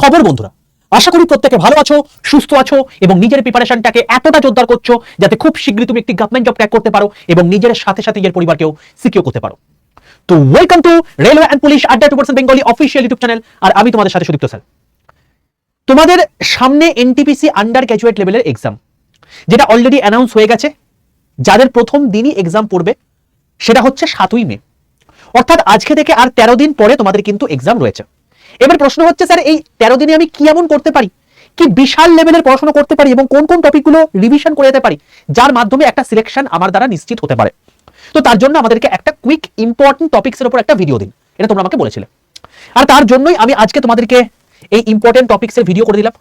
খবর বন্ধুরা, আশা করি প্রত্যেকে ভালো আছো, সুস্থ আছো এবং নিজের প্রিপারেশনটাকে এতটা জোরদার করছো যাতে খুব শীঘ্রই তুমি একটি গভর্নমেন্ট জব ক্র্যাক করতে পারো এবং নিজের সাথে সাথে নিজের পরিবারকেও সিকিউর করতে পারো। তো welcome to railway and police আড্ডা 2% বেঙ্গলি অফিসিয়াল ইউটিউব চ্যানেল। আর আমি তোমাদের সাথে সুদীপ্ত স্যার। তোমাদের সামনে এনটিপিসি আন্ডার গ্র্যাজুয়েট লেভেলের এক্সাম, যেটা অলরেডি অ্যানাউন্স হয়ে গেছে। যাদের প্রথম দিনই এক্সাম পড়বে সেটা হচ্ছে 7ই মে, অর্থাৎ আজকে থেকে আর 13 দিন পরে তোমাদের কিন্তু এক্সাম রয়েছে। এবার প্রশ্ন হচ্ছে স্যার, এই 13 দিনে আমি কি এমন করতে পারি, কি বিশাল লেভেলের পড়াশোনা করতে পারি এবং কোন কোন টপিকগুলো রিভিশন করে যেতে পারি যার মাধ্যমে একটা সিলেকশন আমার দ্বারা নিশ্চিত হতে পারে। তো তার জন্য আমাদেরকে একটা কুইক ইম্পর্টেন্ট টপিকসের উপর একটা ভিডিও দিন, এটা তোমরা আমাকে বলেছিলে। আর তার জন্যই আমি আজকে তোমাদেরকে এই ইম্পর্টেন্ট টপিকসের ভিডিও করে দিলাম।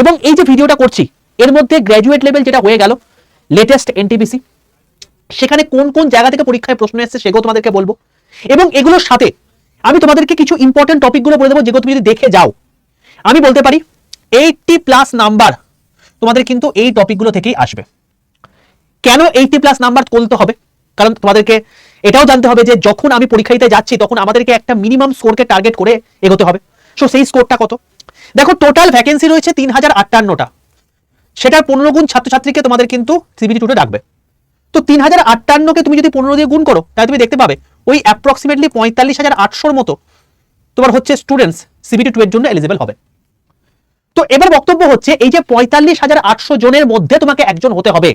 এবং এই যে ভিডিওটা করছি এর মধ্যে গ্র্যাজুয়েট লেভেল যেটা হয়ে গেল লেটেস্ট এনটিপিসি, সেখানে কোন কোন জায়গা থেকে পরীক্ষায় প্রশ্ন এসেছে সেগুলো তোমাদেরকে বলবো। এবং এগুলোর সাথে আমি তোমাদেরকে কিছু ইম্পর্টেন্ট টপিকগুলো বলে দেবো যেগুলো তুমি যদি দেখে যাও আমি বলতে পারি 80+ নাম্বার তোমাদের কিন্তু এই টপিকগুলো থেকেই আসবে। কেন 80+ নাম্বার তুলতে হবে? কারণ তোমাদেরকে এটাও জানতে হবে যে যখন আমি পরীক্ষা দিতে যাচ্ছি তখন আমাদেরকে একটা মিনিমাম স্কোরকে টার্গেট করে এগোতে হবে। সো সেই স্কোরটা কত? দেখো, টোটাল ভ্যাকেন্সি রয়েছে 3058টা, সেটার 15 গুণ ছাত্রছাত্রীকে তোমাদের কিন্তু সিবিটি 2 ডাকবে। তো 3058কে তুমি যদি 15 দিয়ে গুণ করো তাহলে তুমি দেখতে পাবে ওই অ্যাপ্রক্সিমেটলি 45,800 মতো তোমার হচ্ছে স্টুডেন্টস সিবিটি 2 এর জন্য এলিজিবল হবে। তো এবার বক্তব্য হচ্ছে এই যে 45,800 জনের মধ্যে তোমাকে একজন হতে হবে,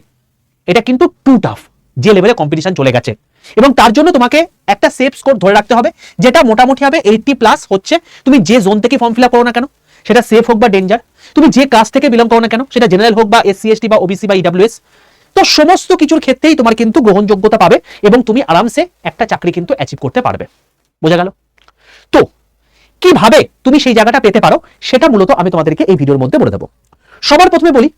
এটা কিন্তু টু টাফ যে লেভেলে কম্পিটিশন চলে গেছে। এবং তার জন্য তোমাকে একটা সেফ স্কোর ধরে রাখতে হবে, যেটা মোটামুটি হবে 80+। হচ্ছে তুমি যে জোন থেকে ফর্ম ফিল আপ করো না কেন, সেটা সেফ হোক বা ডেঞ্জার, তুমি যে কাস্ট থেকে বিলং করো না কেন, সেটা জেনারেল হোক বা SC ST বা OBC বা EWS, তো সমস্ত কিছুর ক্ষেত্রেই তোমার কিন্তু গ্রহণযোগ্যতা পাবে এবং তুমি আরামসে একটা চাকরি কিন্তু অ্যাচিভ করতে পারবে। বোঝা গেল? তো কিভাবে তুমি সেই জায়গাটা পেতে পারো সেটা মূলত আমি তোমাদেরকে এই ভিডিওর মধ্যে বলে দেবো। সবার প্রথমে বলি,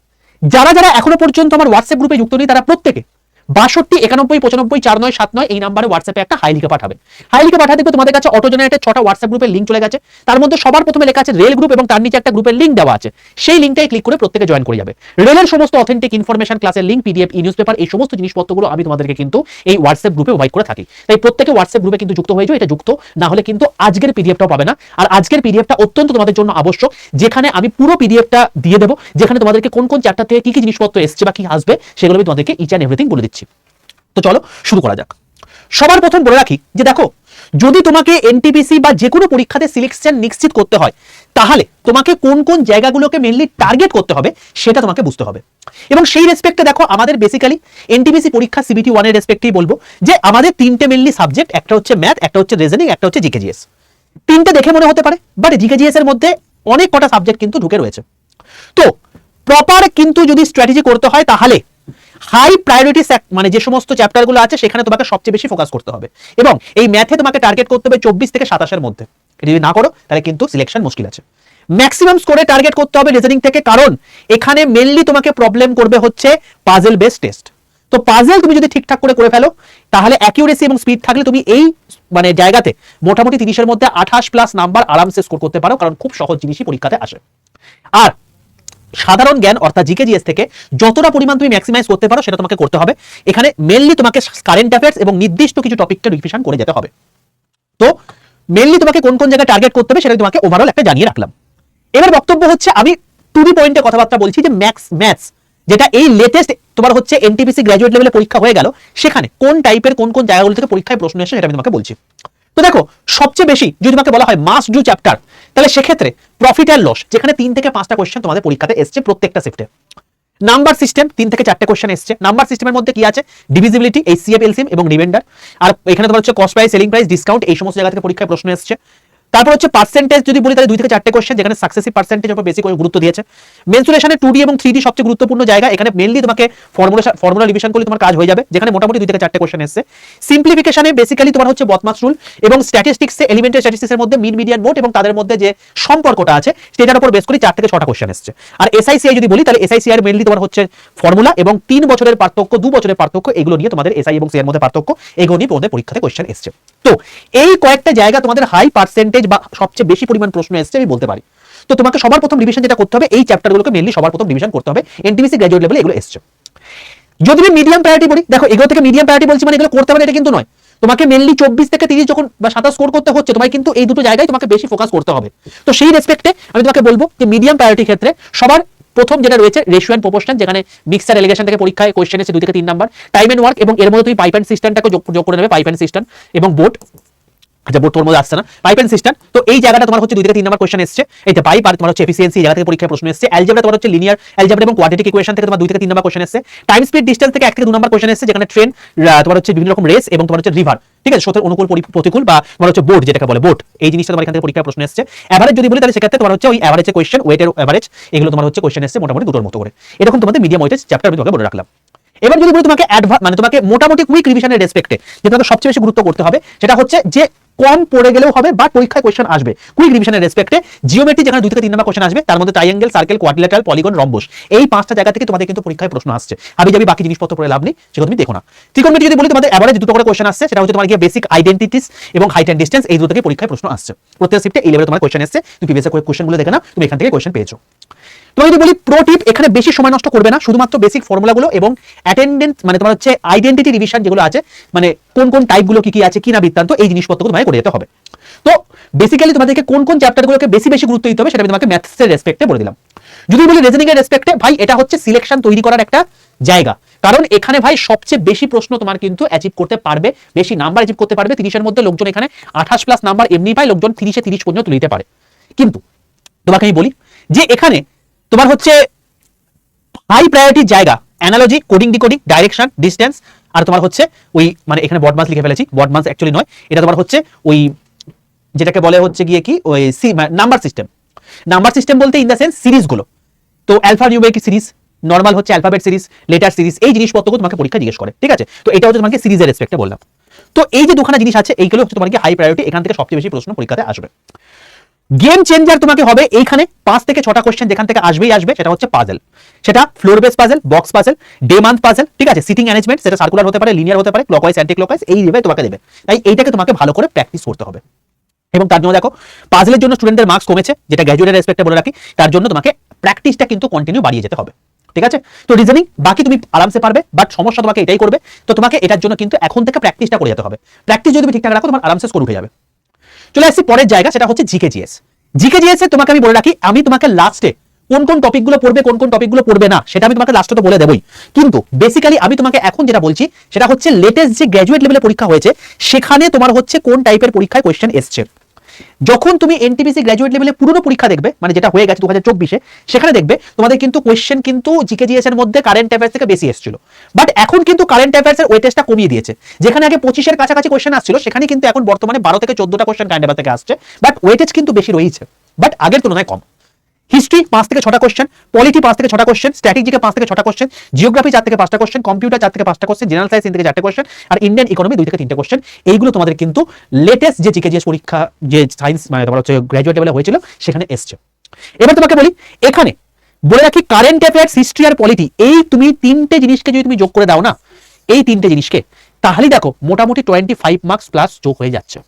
যারা যারা এখনো পর্যন্ত আমার হোয়াটসঅ্যাপ গ্রুপে যুক্ত নেই তারা প্রত্যেকে 62 91 95 49 79 এই নাম্বারে হোয়াটসঅ্যাপে একটা হাই লিখে পাঠাবে। হাই লিখে পাঠাতে দেখবে তোমাদের কাছে অটো জেনারেটেড 6টা হোয়াটসঅ্যাপ গ্রুপের লিঙ্ক চলে গেছে। তার মধ্যে সবার প্রথমে লেখা আছে রেল গ্রুপ এবং তার নিচে একটা গ্রুপের লিঙ্ক দেওয়া আছে। সেই লিঙ্কটাই ক্লিক করে প্রত্যেকে জয়েন করে যাবে। রেলের সমস্ত অথেন্টিক ইনফরমেশন, ক্লাসের লিঙ্ক, PDF, নিউজ পেপার, এই সমস্ত জিনিসপত্রগুলো আমি তোমাদেরকে কিন্তু এই হোয়াটসঅ্যাপ গ্রুপে প্রোভাইড করে থাকি। তাই প্রত্যেকে হোয়াটসঅ্যাপ গ্রুপে কিন্তু যুক্ত হয়ে যাও। এটা যুক্ত না হলে কিন্তু আজকের PDFটাও পাবে না। আর আজকের PDFটা অত্যন্ত তোমাদের জন্য আবশ্যক, যেখানে আমি পুরো PDFটা দিয়ে দেবো, যেখানে তোমাদেরকে কোন কোন চ্যাপ্টার থেকে কি কি জিনিসপত্র এসছে বা কি আসবে সেগুলো আমি তোমাদেরকে ইচ অ্যান্ড এভরিথিং বলে দিচ্ছি। তো চলো শুরু করা যাক। সবার প্রথম বলে রাখি যে দেখো, যদি তোমাকে এনটিপিসি বা যে কোনো পরীক্ষাতে সিলেকশন নিশ্চিত করতে হয় তাহলে তোমাকে কোন কোন জায়গাগুলোকে মেইনলি টার্গেট করতে হবে সেটা তোমাকে বুঝতে হবে। এবং সেই রেসপেক্টে দেখো, আমাদের বেসিক্যালি এনটিপিসি পরীক্ষা CBT 1 এর রেসপেক্টেই বলবো যে আমাদের 3টে মেইনলি সাবজেক্ট, একটা হচ্ছে ম্যাথ, একটা হচ্ছে রিজনিং, একটা হচ্ছে GKGS। 3টে দেখে মনে হতে পারে, বাট GKGS এর মধ্যে অনেক কটা সাবজেক্ট কিন্তু ঢুকে রয়েছে। তো প্রপার কিন্তু যদি স্ট্র্যাটেজি করতে হয় তাহলে হাই প্রায়োরিটি মানে যে সমস্ত চ্যাপ্টারগুলো আছে সেখানে তোমাকে সবচেয়ে বেশি ফোকাস করতে হবে। এবং এই ম্যাথে তোমাকে টার্গেট করতে হবে 24 থেকে 27 এর মধ্যে। এটা যদি না করো তাহলে কিন্তু সিলেকশন মুশকিল আছে। ম্যাক্সিমাম স্কোরে টার্গেট করতে হবে রিজনিং থেকে, কারণ এখানে মেইনলি তোমাকে প্রবলেম করবে হচ্ছে পাজল বেসড টেস্ট। তো পাজল তুমি যদি ঠিকঠাক করে ফেলো তাহলে অ্যাকিউরেসি এবং স্পিড থাকলে তুমি এই মানে জায়গাতে মোটামুটি 30 এর মধ্যে 28+ নাম্বার আরামসে স্কোর করতে পারো, কারণ খুব সহজ জিনিসই পরীক্ষাতে আসে। আর সাধারণ জ্ঞান অর্থাৎ GKGS থেকে যতটা পরিমাণ তুমি ম্যাক্সিমাইজ করতে পারো সেটা তোমাকে করতে হবে। এখানে মেইনলি তোমাকে কারেন্ট অ্যাফেয়ার্স এবং নির্দিষ্ট কিছু টপিককে রিভিশন করে যেতে হবে। তো মেইনলি তোমাকে কোন কোন জায়গায় টার্গেট করতে হবে সেটা তোমাকে ওভারঅল একটা জানিয়ে রাখলাম। এবার বক্তব্য হচ্ছে, আমি টু দি পয়েন্টে কথাবার্তা বলছি যে ম্যাথস যেটা এই লেটেস্ট তোমার হচ্ছে এনটিপিসি গ্র্যাজুয়েট লেভেলে পরীক্ষা হয়ে গেল, সেখানে কোন টাইপের কোন কোন জায়গাগুলো থেকে পরীক্ষায় প্রশ্ন এসে সেটা আমি তোমাকে বলছি। তো দেখো, সবচেয়ে বেশি যদি তোমাকে বলা হয় মাস্ট ডু চ্যাপ্টার, তাহলে সেক্ষেত্রে প্রফিট অ্যান্ড লস, যেখানে 3 থেকে 5টা কোয়েশ্চেন তোমাদের পরীক্ষাতে এসছে প্রত্যেকটা শিফটে। নাম্বার সিস্টেম 3 থেকে 4টে কোয়েশ্চেন এসছে। নাম্বার সিস্টেমের মধ্যে কি আছে? ডিভিজিবিলিটি, HCF, LCM এবং রিমাইন্ডার। আর এখানে তোমার হচ্ছে cost price, selling price, discount, এই সমস্ত জায়গা থেকে পরীক্ষায় প্রশ্ন এসছে। তারপর হচ্ছে পার্সেন্টেজ যদি বলি তাহলে 2 থেকে 4টে কোয়েশ্চেন, যেখানে সাকসেসিভ পার্সেন্টেজ উপর বেশি করে গুরুত্ব দিয়েছে। মেনসুরেশনে 2D এবং 3D সবচেয়ে গুরুত্বপূর্ণ জায়গা, এখানে মেইনলি তোমাকে ফর্মুলা রিভিশন করলে তোমার কাজ হয়ে যাবে, যেখানে মোটামুটি 2 থেকে 4টে কোয়েশ্চেন এসছে। সিম্পলিফিকেশনে বেসিক্যালি তোমার হচ্ছে বদমাস রুল এবং স্ট্যাটিস্টিক্সে এলিমেন্টারি স্ট্যাটিস্টিক্সের মধ্যে মিন, মিডিয়ান, মোড এবং তাদের মধ্যে যে সম্পর্কটা আছে সেটার উপর বেস করে 4 থেকে 6টা কোয়েশ্চেন এসছে। আর SICI যদি বলি তাহলে SICI এর মেইনলি তোমার হচ্ছে ফর্মুলা এবং 3 বছরের পার্থক্য, 2 বছরের পার্থক্য, এগুলো নিয়ে তোমাদের SI এবং CI এর মধ্যে পার্থক্য, এগুলো নিয়ে তোমাদের পরীক্ষাতে কোয়েশ্চেন এসছে। তো এই কয়েকটা জায়গা তোমাদের হাই পার্সেন্টেজ বা সবচেয়ে বেশি পরিমাণ প্রশ্ন এসছে আমি বলতে পারি। তো তোমাকে সবার প্রথম রিভিশন যেটা করতে হবে, এই চ্যাপ্টারগুলোকে মেইনলি সবার প্রথম রিভিশন করতে হবে। এনটিপিসি গ্র্যাজুয়েট লেভেলে এগুলো এসছে। যদি আমি মিডিয়াম প্রায়োরিটি বলি, দেখো এগুলো থেকে মিডিয়াম প্রায়োরিটি বলছি মানে এগুলো করতে হবে এটা কিন্তু নয়। তোমাকে মেনলি 24 থেকে 30 যখন বা 27 স্কোর করতে হচ্ছে, তোমায় কিন্তু এই দুটো জায়গায় তোমাকে বেশি ফোকাস করতে হবে। তো সেই রেসপেক্টে আমি তোমাকে বলবো যে মিডিয়াম প্রায়োরিটি ক্ষেত্রে সবার প্রথম যেটা রয়েছে রেশিও এন্ড প্রপোর্শন, যেখানে মিক্সার এলিগেশন থেকে পরীক্ষায় কোশ্চেন এসে 2 থেকে 3 নাম্বার, টাইম এন্ড ওয়ার্ক, এবং এর মধ্যে তুমি পাইপ এন্ড সিস্টেমটাকে যোগ করে নেবে, পাইপ এন্ড সিস্টেম এবং বোর্ড। আচ্ছা, বোর্ড তোর মধ্যে আসছে না, পাইপ এন্ড সিস্টেম। তো এই জায়গাটা তোমার হচ্ছে 2 থেকে 3 নাম্বার কোশ্চেন এসেছে, এইটা পাইপ, আর তোমার হচ্ছে এফিসিয়েন্সি জায়গা থেকে পরীক্ষায় প্রশ্ন এসেছে। অ্যালজেব্রা তোমার হচ্ছে লিনিয়ার অ্যালজেব্রা এবং কোয়াড্রেটিক ইকুয়েশন থেকে তোমার 2 থেকে 3 নাম্বার কোশ্চেন এসেছে। টাইম স্পিড ডিসটেন্স থেকে 1 থেকে 2 নাম্বার কোশ্চেন এসেছে, যেখানে ট্রেন, তোমার হচ্ছে বিভিন্ন রকম রেস এবং তোমার হচ্ছে রিভার, ঠিক আছে, স্রোতের অনুকূল প্রতিকূল, বা তোমার হচ্ছে বোর্ড যেটাকে বলে বোট, এই জিনিসটা তোমার এখান থেকে পরীক্ষায় প্রশ্ন এসেছে। এভারেজ যদি বলি তাহলে সেক্ষেত্রে তোমার হচ্ছে ওই এভারেজের কোশ্চেন, ওয়েটের এভারেজ, এগুলো তোমার হচ্ছে কোশ্চেন এসেছে মোটামুটি দুটোর মতো করে। এরকম তোমাদের মিডিয়াম ওয়েটেজ চ্যাপ্টার আমি তোমাকে বলে রাখলাম। এবার যদি বলি তোমাকে মানে তোমাকে মোটামুটি কুইক রিভিশনের রেসপেক্টে যে তোমাকে সবচেয়ে বেশি গুরুত্ব করতে হবে, সেটা হচ্ছে যে কম পড়ে গেলেও হবে বা পরীক্ষায় কোশ্চেন আসবে কুইক রিভিশনের রেসপেক্টে, জিওমেট্রি যেখানে 2 থেকে 3 নাম্বার কোশ্চেন আসবে, তার মধ্যে triangle, circle, quadrilateral, polygon, rhombus, এই 5টা জায়গা থেকে তোমাদের কিন্তু পরীক্ষায় প্রশ্ন আসছে। আমি যাবি বাকি জিনিসপত্র পড়ে লাভ নেই, সেটা তুমি দেখো না। ত্রিকোণমিতি যদি বলি তোমাদের এভারেজ দুটো করে কোশ্চেন আসছে, সেটা হচ্ছে তোমার গিয়ে বেসিক আইডেন্টিটিস এবং হাইট এন্ড ডিসটেন্স, এই দুটো থেকে পরীক্ষায় প্রশ্ন আসছে। প্রত্যেক শিফটে এই লেভেলে তোমার কোশ্চেন আসছে, তুমি প্রিভিয়াস কোশ্চেনগুলো দেখে না, তুমি এখান থেকে কোশ্চেন পেয়েছো। তোমাকে যদি বলি প্রো টিপ, এখানে বেশি সময় নষ্ট করবে না, শুধুমাত্র বেসিক ফর্মুলাগুলো এবং অ্যাটেন্ডেন্স মানে তোমার হচ্ছে আইডেন্টিটি রিভিশন যেগুলো আছে, মানে কোন কোন টাইপগুলো কি কি আছে, কি না বৃত্তান্ত, এই জিনিসপত্রগুলো তোমাকে করে যেতে হবে। তো বেসিক্যালি তোমাদেরকে কোন কোন চ্যাপ্টারগুলোকে বেশি বেশি গুরুত্ব দিতে হবে সেটা আমি তোমাকে ম্যাথসের রেসপেক্টে বলে দিলাম। যদি বলি রিজনিং এর রেসপেক্টে, ভাই এটা হচ্ছে সিলেকশন তৈরি করার একটা জায়গা, কারণ এখানে ভাই সবচেয়ে বেশি প্রশ্ন তোমার কিন্তু অ্যাচিভ করতে পারবে, বেশি নাম্বার অ্যাচিভ করতে পারবে। 30 এর মধ্যে লোকজন এখানে 28 প্লাস নাম্বার এমনি পায়, লোকজন 30 এ 30 পর্যন্ত তুলে দিতে পারে। কিন্তু তোমাকে আমি বলি যে এখানে তোমার হচ্ছে হাই প্রায়োরিটির জায়গা analogy, coding decoding, direction, distance, আর তোমার হচ্ছে ওই মানে এখানে বডমাস লিখে ফেলেছি, বডমাস অ্যাকচুয়ালি নয়, এটা তোমার হচ্ছে ওই যেটাকে বলে হচ্ছে গিয়ে কি ওই নাম্বার সিস্টেম। নাম্বার সিস্টেম বলতে ইন দ্য সেন্স সিরিজগুলো, তো অ্যালফা নিউমেরিক সিরিজ, নরমাল হচ্ছে অ্যালফাবেট সিরিজ, লেটার সিরিজ, এই জিনিসপত্রগুলো তোমাকে পরীক্ষা জিজ্ঞেস করে, ঠিক আছে। তো এটা হচ্ছে তোমাকে সিরিজের রেসপেক্টে বললাম। তো এই যে দুখানা জিনিস আছে, এইগুলো হচ্ছে তোমাকে হাই প্রায়োরিটি, এখান থেকে সবচেয়ে বেশি প্রশ্ন পরীক্ষাতে আসবে। গেম চেঞ্জার তোমাকে হবে এইখানে 5 থেকে 6টা কোশ্চেন যেখান থেকে আসবেই আসবে, সেটা হচ্ছে পাজল, সেটা floor base puzzle, box puzzle, day month puzzle, ঠিক আছে, সিটিং অ্যারেঞ্জমেন্ট, সেটা সার্কুলার হতে পারে, লিনিয়ার হতে পারে, ক্লকওয়াইজ, অ্যান্টি ক্লকওয়াইজ, এই লেভেলে তোমাকে দেবে। তাই এইটাকে তোমাকে ভালো করে প্র্যাকটিস করতে হবে। এবং তার জন্য দেখো পাজলের জন্য স্টুডেন্টদের মার্কস কমেছে, যেটা গ্র্যাজুয়েটের রেসপেক্টে বলে রাখি, তার জন্য তোমাকে প্র্যাকটিসটা কিন্তু কন্টিনিউ বাড়িয়ে যেতে হবে, ঠিক আছে। তো রিজনিং বাকি তুমি আরামসে পারবে, বাট সমস্যা তোমাকে এটাই করবে, তো তোমাকে এটার জন্য কিন্তু এখন থেকে প্র্যাকটিসটা করে যেতে হবে। প্র্যাকটিস যদি তুমি ঠিকঠাক রাখো, তোমার আরামসে স্কোর উঠে যাবে। চলে আসছি পরের জায়গা, সেটা হচ্ছে জিকে জিএস। জিকে জিএস এ তোমাকে আমি বলে রাখি, আমি তোমাকে লাস্টে কোন কোন টপিকগুলো পড়বে, কোন কোন টপিকগুলো পড়বে না, সেটা আমি তোমাকে লাস্টে তো বলে দেবই, কিন্তু বেসিক্যালি আমি তোমাকে এখন যেটা বলছি সেটা হচ্ছে লেটেস্ট যে গ্র্যাজুয়েট লেভেলে পরীক্ষা হয়েছে, সেখানে তোমার হচ্ছে কোন টাইপের পরীক্ষায় কোয়েশ্চেন এসছে। যখন তুমি এনটিপিসি গ্র্যাজুয়েট লেভেলে পুরনো পরীক্ষা দেখবে, মানে যেটা হয়ে গেছে 2024-এ, সেখানে দেখবে তোমাদের কিন্তু কোয়েশ্চেন কিন্তু জিকে জিএস এর মধ্যে কারেন্ট অ্যাফেয়ার্স থেকে বেশি এসেছিল, বাট এখন কিন্তু কারেন্ট অ্যাফেয়ার্স এর ওয়েটেজটা কমিয়ে দিয়েছে। যেখানে আগে 25-এর কাছাকাছি কোয়েশ্চেন আসছিল, সেখানে কিন্তু এখন বর্তমানে 12 থেকে 14টা কোয়েশ্চেন কারেন্ট অ্যাফেয়ার থেকে আসছে, বাট ওয়েটেজ কিন্তু বেশি রয়েছে, বাট আগের তুলনায় কম। হিস্ট্রি 5 থেকে 6টা কোশ্চেন, পলিটি 5 থেকে 6টা কোশ্চেন, স্ট্র্যাটেজিকে 5 থেকে 6টা কোশ্চেন, জিওগ্রাফি 4 থেকে 5টা কোশ্চেন, কম্পিউটার 4 থেকে 5টা কোশ্চেন, জেনারেল সায়েন্স 3 থেকে 4টা কোশ্চেন, আর ইন্ডিয়ান ইকোনমি 2 থেকে 3টে কোশ্চেন। এইগুলো তোমাদের কিন্তু লেটেস্ট যে জিকেজিএস পরীক্ষা যে সায়েন্স মানে তোমার হচ্ছে গ্র্যাজুয়েট লেভেলে হয়েছিল সেখানে এসছে। এবার তোমাকে বলি, এখানে বলে রাখি কারেন্ট অ্যাফেয়ার্স, হিস্ট্রি আর পলিটি, এই তুমি 3টে জিনিসকে যদি তুমি যোগ করে দাও না, এই 3টে জিনিসকে, তাহলে দেখো মোটামুটি 25 মার্কস প্লাস যোগ হয়ে যাচ্ছে।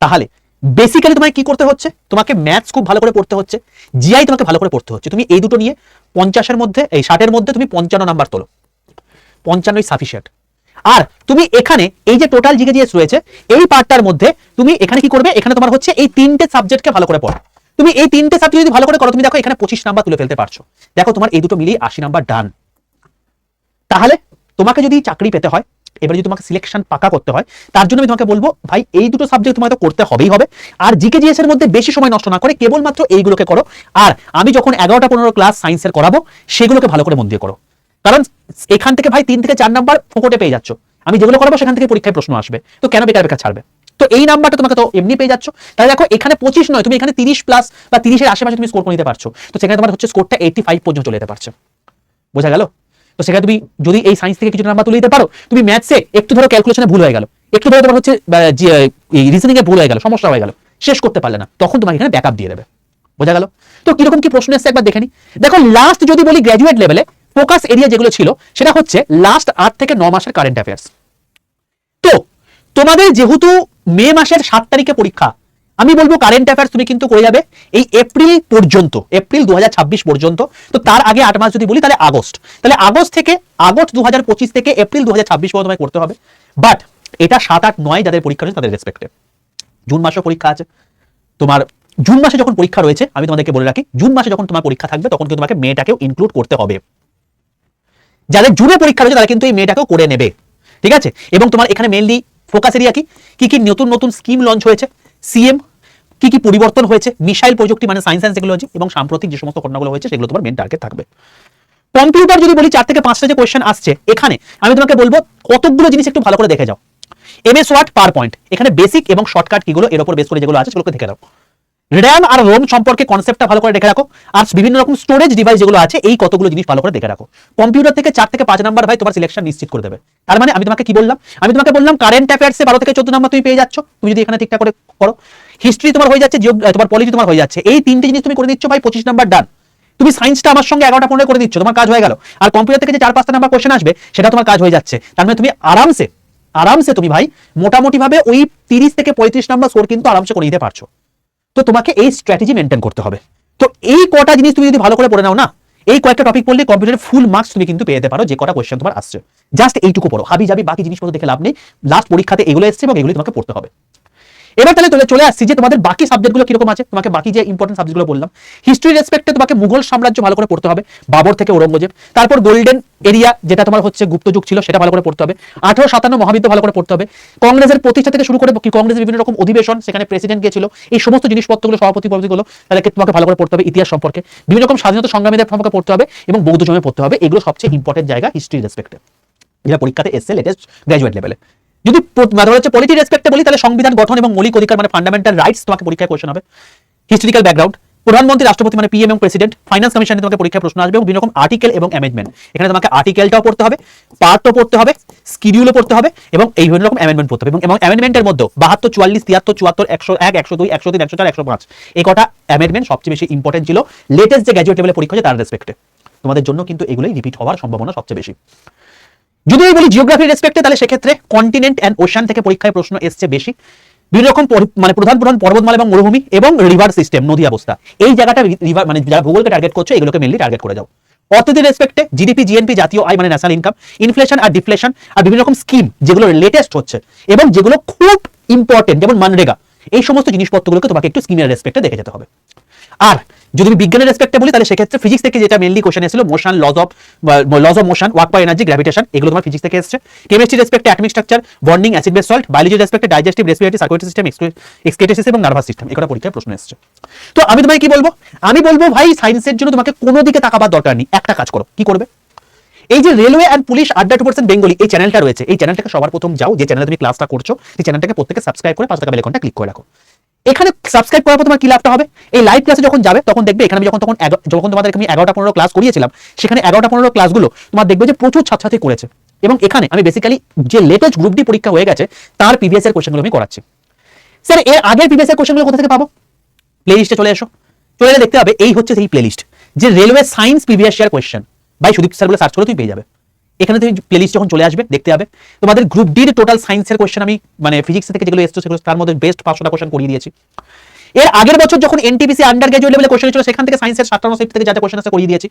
তাহলে বেসিক্যালি তোমাকে কি করতে হচ্ছে, তোমাকে ম্যাথস খুব ভালো করে পড়তে হচ্ছে, জিআই তোমাকে ভালো করে পড়তে হচ্ছে। তুমি এই দুটো নিয়ে 50-এর মধ্যে, এই 60-এর মধ্যে তুমি 55 নাম্বার তোলো, 55ই সাফিসিয়েন্ট। আর তুমি এখানে এই যে টোটাল জিকেজিএস রয়েছে, এই পার্টটার মধ্যে তুমি এখানে কি করবে, এখানে তোমার হচ্ছে এই 3টে সাবজেক্টকে ভালো করে পড়ো। তুমি এই 3টে সাবজেক্ট যদি ভালো করে করো, তুমি দেখো এখানে 25 নাম্বার তুলে ফেলতে পারছো। দেখো তোমার এই দুটো মিলিয়ে 80 নাম্বার ডান। তাহলে তোমাকে যদি চাকরি পেতে হয়, এবার যদি তোমাকে সিলেকশন পাকা করতে হয়, তার জন্য আমি তোমাকে বলবো ভাই এই দুটো সাবজেক্ট তোমাকে তো করতে হবেই হবে। আর জিকে জিএস এর মধ্যে বেশি সময় নষ্ট না করে কেবলমাত্র এইগুলোকে করো। আর আমি যখন 11টা-15 ক্লাস সায়েন্সের করাবো, সেগুলোকে ভালো করে মন দিয়ে করো, কারণ এখান থেকে ভাই 3 থেকে 4 নাম্বার ফোকটে পেয়ে যাচ্ছ। আমি যেগুলো করাবো সেখান থেকে পরীক্ষায় প্রশ্ন আসবে, তো কেন বেকার বেকার ছাড়বে। তো এই নাম্বারটা তোমাকে তো এমনি পেয়ে যাচ্ছ। তাহলে দেখো এখানে 25 নয়, তুমি এখানে 30 প্লাস বা 30-এর আশেপাশে তুমি স্কোর করে নিতে পারছো। তো সেখানে তোমার হচ্ছে স্কোরটা 85 পর্যন্ত চলে যেতে পারছে। বোঝা গেল? তো সেখানে তুমি যদি এই সায়েন্স থেকে কিছু নাম্বার তুলে দিতে পারো, তুমি ম্যাথসে একটু ধরো ক্যালকুলেশনে ভুল হয়ে গেল, একটু ধরো তোমার হচ্ছে রিজনিং এ ভুল হয়ে গেল, সমস্যা হয়ে গেল, শেষ করতে পারলে না, তখন তোমাকে এখানে ব্যাকআপ দিয়ে দেবে। বোঝা গেল? তো কিরকম কি প্রশ্ন এসছে একবার দেখে নি। দেখো লাস্ট যদি বলি গ্র্যাজুয়েট লেভেলে ফোকাস এরিয়া যেগুলো ছিল, সেটা হচ্ছে লাস্ট 8 থেকে 9 মাসের কারেন্ট অ্যাফেয়ার্স। তো তোমাদের যেহেতু মে মাসের 7 তারিখে পরীক্ষা, আমি বলবো কারেন্ট অ্যাফেয়ার্স তুমি কিন্তু করে যাবে এই এপ্রিল পর্যন্ত, এপ্রিল 2026 পর্যন্ত। তো তার আগে 8 মাস যদি বলি তাহলে আগস্ট, তাহলে আগস্ট থেকে আগস্ট 2025 থেকে এপ্রিল 2026 পর্যন্ত তোমায় করতে হবে। বাট এটা 7, 8, 9 যাদের পরীক্ষা রয়েছে তাদের রেসপেক্টে। জুন মাসেও পরীক্ষা আছে তোমার। জুন মাসে যখন পরীক্ষা রয়েছে, আমি তোমাদেরকে বলে রাখি, জুন মাসে যখন তোমার পরীক্ষা থাকবে তখন কিন্তু তোমাকে মেটাকেও ইনক্লুড করতে হবে। যাদের জুনে পরীক্ষা রয়েছে তারা কিন্তু এই মেটাকেও করে নেবে, ঠিক আছে। এবং তোমার এখানে মেইনলি ফোকাস এরিয়া কি কি নতুন নতুন স্কিম লঞ্চ হয়েছে, সিএম কি পরিবর্তন হয়েছে, মিসাইল প্রযুক্তি মানে সায়েন্স অ্যান্ড টেকনোলজি, এবং সাম্প্রতিক যে সমস্ত ঘটনাগুলো হয়েছে সেগুলো তোমার মেন টার্গেট থাকবে। কম্পিউটার যদি বলি 4 থেকে 5টা যে কোয়েশ্চেন আসছে, এখানে আমি তোমাকে বলবো কতগুলো জিনিস একটু ভালো করে দেখে যাও। এমএস ওয়ার্ড, পাওয়ার পয়েন্ট, এখানে বেসিক এবং শর্টকাট কিগুলো এর উপর বেস করে যেগুলো আছে সেগুলোকে দেখে দাও। র্যাম আর রোম সম্পর্কে কনসেপ্টটা ভালো করে দেখে রাখো, আর বিভিন্ন রকম স্টোরেজ ডিভাইস যেগুলো আছে এই কতগুলো জিনিস ভালো করে দেখে রাখো। কম্পিউটার থেকে 4 থেকে 5 নাম্বার ভাই তোমার সিলেকশন নিশ্চিত করে দেবে। তার মানে আমি তোমাকে কি বললাম, আমি তোমাকে বললাম কারেন্ট অ্যাফেয়ার্সে 12 থেকে 14 নাম্বার তুমি পেয়ে যাচ্ছ, তুমি যদি এখানে ঠিকঠাক করে করো। হিস্ট্রি তোমার হয়ে যাচ্ছে, তোমার পলিটি তোমার হয়ে যাচ্ছে, এই 3টে জিনিস তুমি করে দিচ্ছ ভাই, 25 নাম্বার ডান। তুমি সায়েন্সটা আমার সঙ্গে 11টা 15 করে দিচ্ছ, তোমার কাজ হয়ে গেল। আর কম্পিউটার থেকে যে 4-5টা নাম্বার কোশ্চেন আসবে সেটা তোমার কাজ হয়ে যাচ্ছে। তার মানে তুমি আরামসে তুমি ভাই মোটামুটি ভাবে ওই 30 থেকে 35 নাম্বার স্কোর কিন্তু আরামসে করে নিতে পারছো। তো তোমাকে এই স্ট্র্যাটেজি মেনটেন করতে হবে। তো এই কটা জিনিস তুমি যদি ভালো করে পড়ে নাও না, এই কয়েকটা টপিক পড়লে কম্পিউটারে ফুল মার্কস তুমি কিন্তু পেয়ে যেতে পারো, যে কটা কোয়েশ্চেন তোমার আসছে। জাস্ট এইটুকু পড়ো, হাবি যাবি বাকি জিনিসপত্র দেখে লাভ নেই। লাস্ট পরীক্ষাতে এগুলো এসছে এবং এগুলি তোমাকে পড়তে হবে। এবার তাহলে চলে আসছি যে তোমাদের বাকি সাবজেক্টগুলো কিরকম আছে। তোমাকে বাকি যে ইম্পর্টেন্ট সাবজেক্টগুলো বললাম, হিস্ট্রি রেসপেক্টে তোমাকে মুঘল সাম্রাজ্য ভালো করে পড়তে হবে, বাবর থেকে ঔরঙ্গজেব। তারপর গোল্ডেন এরিয়া যেটা তোমার হচ্ছে গুপ্ত যুগ ছিল সেটা ভালো করে পড়তে হবে। 1857 মহাবিদ্য ভালো করে পড়তে হবে। কংগ্রেসের প্রতিষ্ঠা থেকে শুরু করে কংগ্রেসের বিভিন্ন রকম অধিবেশন, সেখানে প্রেসিডেন্ট গিয়েছিল, এই সমস্ত জিনিসপত্রগুলো, সভাপতি পদগুলো তাদেরকে তোমাকে ভালো করে পড়তে হবে। ইতিহাস সম্পর্কে বিভিন্ন রকম স্বাধীনতা সংগ্রামীদের সম্পর্কে পড়তে হবে এবং বৌদ্ধ জমে পড়তে হবে। এগুলো সবচেয়ে ইম্পর্টেন্ট জায়গা হিস্ট্রি রেসপেক্টে, যেটা পরীক্ষাতে এসছে লেটেস্ট গ্র্যাজুয়েট লেভেলে। যদি পলিটি রেসপেক্টে বলি তাহলে সংবিধান গঠন এবং মৌলিক অধিকার মানে ফান্ডামেন্টাল রাইটস তোমাকে পরীক্ষায় কোশ্চেন হবে। হিস্ট্রিক্যাল ব্যাকগ্রাউন্ড, প্রধানমন্ত্রী রাষ্ট্রপতি মানে পিএম এবং প্রেসিডেন্ট, ফাইন্যান্স কমিশনে তোমাকে পরীক্ষায় প্রশ্ন আসবে, এবং বিভিন্ন রকম আর্টিকেল এবং অ্যামেন্ডমেন্ট। এখানে তোমাকে আর্টিকেলটাও পড়তে হবে, পার্টও পড়তে হবে, স্কিডিউলও পড়তে হবে, এবং এই বিভিন্ন রকম অ্যামেন্ডমেন্ট পড়তে হবে। এবং অ্যামেন্ডমেন্টের মধ্যে 72, 44, 73, 74, 101, 102, 103, 104, 105 এই কটা অ্যামেন্ডমেন্ট সবচেয়ে বেশি ইম্পর্টেন্ট ছিল লেটেস্ট যে গ্র্যাজুয়েট লেভেলে পরীক্ষা হচ্ছে তার রেসপেক্টে। তোমাদের জন্য কিন্তু এগুলোই রিপিট হওয়ার সম্ভাবনা সবচেয়ে বেশি। যদি আমি বলি জিওগ্রাফি রেসপেক্টে, তাহলে সেক্ষেত্রে কন্টিনেন্ট অ্যান্ড ওশান থেকে পরীক্ষায় প্রশ্ন এসছে বেশি। বিভিন্ন রকম মানে প্রধান পর্বতমালা এবং মরুভূমি এবং রিভার সিস্টেম, নদী অবস্থা, এই জায়গাটা রিভার মানে যারা ভূগোলকে টার্গেট করছে এগুলোকে মেনলি টার্গেট করে যাও। অর্থনীতি রেসপেক্টে জিডিপি, জিএনপি, জাতীয় আয় মানে ন্যাশনাল ইনকাম, ইনফ্লেশন আর ডিফ্লেশন, আর বিভিন্ন রকম স্কিম যেগুলো লেটেস্ট হচ্ছে এবং যেগুলো খুব ইম্পর্টেন্ট, যেমন মানরেগা, এই সমস্ত জিনিসপত্রগুলোকে তোমাকে একটু স্কিমের রেসপেক্টে দেখে যেতে হবে। আর যদি আমি বিজ্ঞানের রেসপেক্টে বলি তাহলে সেক্ষেত্রে ফিজিক্স থেকে যেটা মেনলি কোশ্চেন এসেছিল, motion, laws of motion, work by energy, gravitation, এগুলো তোমার ফিজিক্স থেকে এসেছে। কেমিস্ট্রি রেসপেক্টে atomic structure, bonding, acid base salt, biology রেসপেক্টে digestive, respiratory, circulatory system, excretory system এবং নার্ভাস সিস্টেম, এগুলো পরীক্ষায় প্রশ্ন এসেছে। তো আমি তোমাকে কি বলবো, আমি বলবো ভাই সায়েন্সের জন্য তোমাকে কোনো দিকে তাকাবার দরকার নেই, একটা কাজ করো। কি করবে, এই যে রেলওয়ে অ্যান্ড পুলিশ আড্ডা 2% বেঙ্গলি এই চ্যানেলটা রয়েছে, এই চ্যানেলটাকে সবার প্রথম যাও, যে চ্যানেলে তুমি ক্লাসটা করছো সেই চ্যানেলটাকে প্রত্যেকে সাবস্ক্রাইব করে 5 টাকা বেল আইকনটা ক্লিক করে রাখো। এখানে সাবস্ক্রাইব করার পর তোমার কি লাভটা হবে, এই লাইভ ক্লাসে যখন যাবে তখন দেখবে এখানে যখন তোমাদেরকে আমি 11টা 15 ক্লাস করিয়েছিলাম, সেখানে 11টা 15 ক্লাসগুলো তোমার দেখবে যে প্রচুর ছাত্রছাত্রী করেছে। এবং এখানে আমি বেসিক্যালি যে লেটেস্ট গ্রুপ ডি পরীক্ষা হয়ে গেছে তার প্রিভিয়াস এর কোশ্চেনগুলো আমি করাচ্ছি। স্যার এর আগের প্রিভিয়াস এর কোশ্চেনগুলো কোথা থেকে পাবো, প্লেলিস্টে চলে এসো, চলে এলে দেখতে হবে এই হচ্ছে সেই প্লেলিস্ট, যে railway science previous year question, ভাই সুদীপ স্যার বলে সার্চ করে তুমি পেয়ে যাবে। এখানে তুমি প্লেলিস্ট যখন চলে আসবে দেখতে হবে তোমাদের গ্রুপ ডির টোটাল সায়েন্সের কোশ্চেন আমি মানে ফিজিক্স থেকে যেগুলো এসেছে সেগুলো তার মধ্যে বেস্ট 500টা কোশ্চেন করিয়ে দিয়েছি। এর আগের বছর যখন এনটিপিসি আন্ডার গ্র্যাজুয়েট লেভেলে কোশ্চেন ছিল সেখান থেকে সায়েন্সের 57 শিফট থেকে যাতে কোশ্চেন আছে করিয়ে দিয়েছি।